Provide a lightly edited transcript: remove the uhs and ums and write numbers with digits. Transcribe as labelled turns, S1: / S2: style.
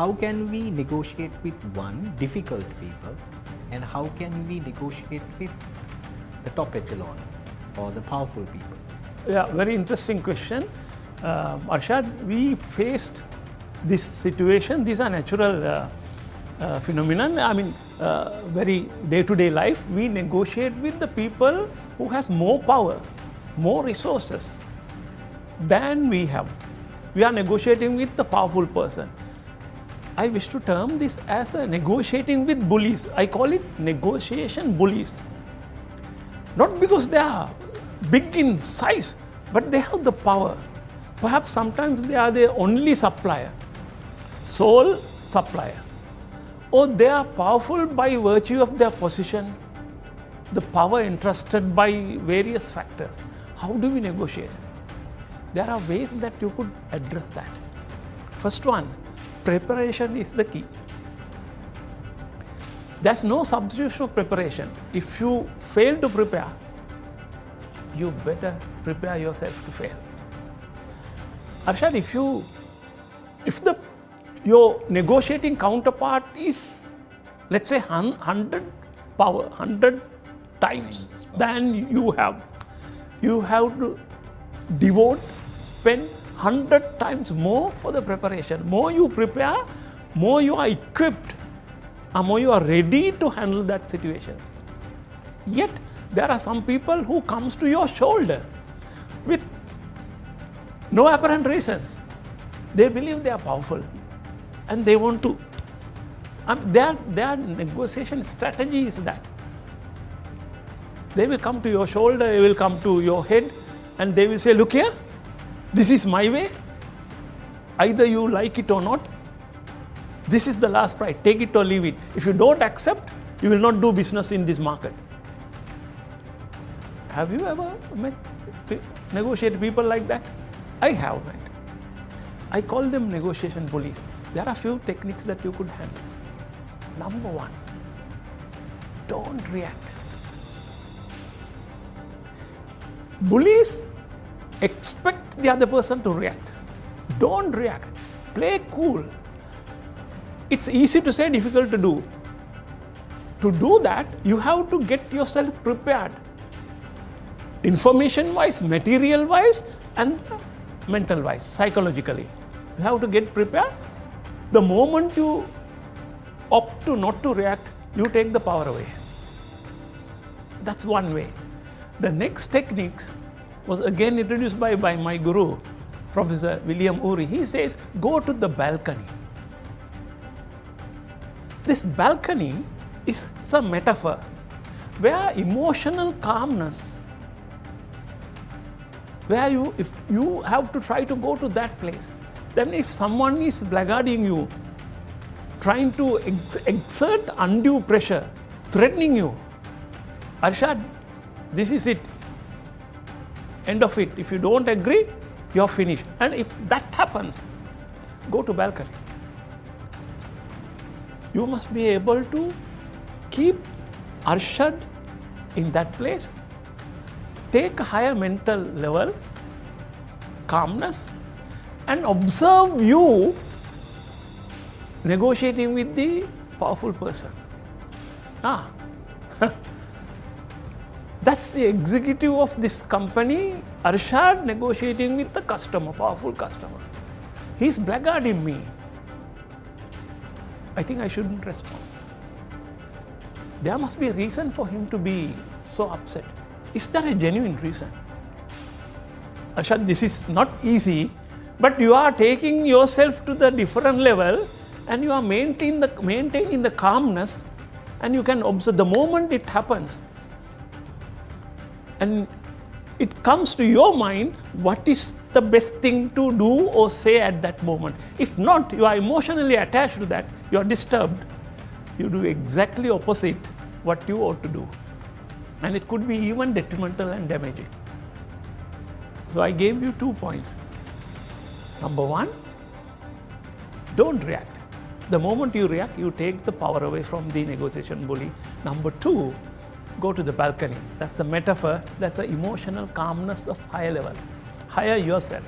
S1: how can we negotiate with one, difficult people, and how can we negotiate with the top echelon or the powerful people?
S2: Yeah, very interesting question. Arshad, we faced this situation. These are natural phenomenon. I mean, very day-to-day life, we negotiate with the people who has more power, more resources than we have. We are negotiating with the powerful person. I wish to term this as a negotiating with bullies. I call it negotiation bullies. Not because they are big in size, but they have the power. Perhaps sometimes they are the only supplier, sole supplier, or they are powerful by virtue of their position, the power entrusted by various factors. How do we negotiate? There are ways that you could address that. First one, preparation is the key. There's no substitution of preparation. If you fail to prepare, you better prepare yourself to fail. Arshad, if your negotiating counterpart is, let's say, 100 power, 100 times than you have to spend 100 times more for the preparation. More you prepare, more you are equipped, and more you are ready to handle that situation. Yet, there are some people who comes to your shoulder with no apparent reasons. They believe they are powerful and they want to. Their negotiation strategy is that. They will come to your shoulder, they will come to your head, and they will say, look here, this is my way. Either you like it or not. This is the last price, take it or leave it. If you don't accept, you will not do business in this market. Have you ever negotiated people like that? I have met. I call them negotiation bullies. There are few techniques that you could handle. Number one, don't react. Bullies expect the other person to react. Don't react. Play cool. It's easy to say, difficult to do. To do that, you have to get yourself prepared. Information-wise, material-wise, and mental-wise, psychologically. You have to get prepared. The moment you opt to not to react, you take the power away. That's one way. The next technique was again introduced by my guru, Professor William Ury. He says, go to the balcony. This balcony is a metaphor where emotional calmness, where if you have to try to go to that place, then if someone is blackguarding you, trying to exert undue pressure, threatening you, Arshad, this is it. End of it. If you don't agree, you're finished. And if that happens, go to balcony. You must be able to keep Arshad in that place, take a higher mental level, calmness, and observe you negotiating with the powerful person. That's the executive of this company, Arshad, negotiating with the customer, powerful customer. He's blackguarding me. I think I shouldn't respond. There must be a reason for him to be so upset. Is there a genuine reason? Arshad, this is not easy, but you are taking yourself to the different level and you are maintaining the calmness, and you can observe the moment it happens. And it comes to your mind, what is the best thing to do or say at that moment? If not, you are emotionally attached to that, you are disturbed, you do exactly opposite what you ought to do. And it could be even detrimental and damaging. So I gave you 2 points. Number one, don't react. The moment you react, you take the power away from the negotiation bully. Number two, go to the balcony. That's the metaphor, that's the emotional calmness of higher level. Hire yourself.